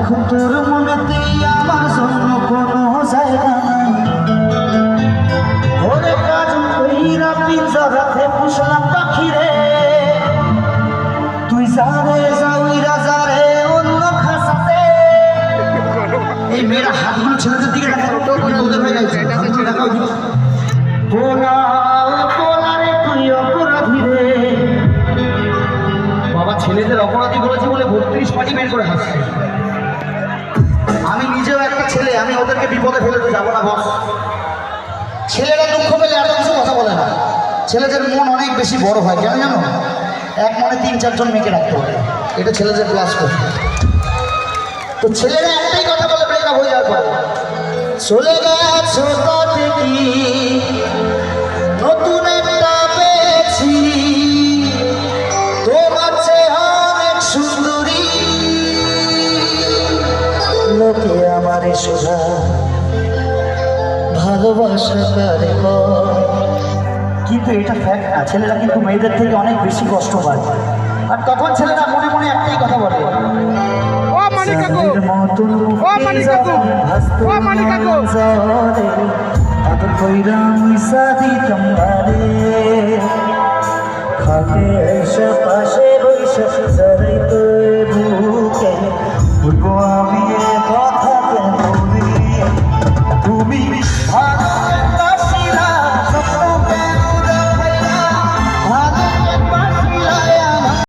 এখন তোর মনেতেই আমার জন্য কোনো জায়গা নাই। ওরে কাজ কইরা পিঞ্জরাতে পুষলাম পাখি রে, তুই যারে যাওইরা যারে অন্য খাসাতে। এই মেয়েরা হাতগুলো ছেলেদের দিকে রাখা ওদের হয়ে গেছে। পোলা পোলারে তুই অপরাধী রে। বাবা ছেলেদের অপরাধী বলেছে বলে 32 পাটি বের করে হাসছে। আমি নিজেও একটা ছেলে, আমি ওদেরকে বিপদে ফেলে তো যাবো না বস। ছেলেরা দুঃখ পেলে এত কিছু কথা বলে না, ছেলেদের মন অনেক বেশি বড় হয়। কেন জানো? এক মনে 3-4 জন মেয়েকে রাখতে পারে, এটা ছেলেদের ক্লাস করে। তো ছেলেরা একটাই কথা বলে ব্রেকআপ হয়ে যাওয়ার পরে, চলে গেছো তাতে কি নতুন একটা পেয়েছি, তোমার চেয়ে অনেক সুন্দরী, লোকে আমারে শোধা ভালোবাসা কারে কয়। কিন্তু এটা ফ্যাক্ট না, ছেলেরা কিন্তু মেয়েদের থেকে অনেক বেশি কষ্ট পায়। আর তখন ছেলেরা মনে মনে একটাই কথা বলে, খাটে পাশে বৈশাখ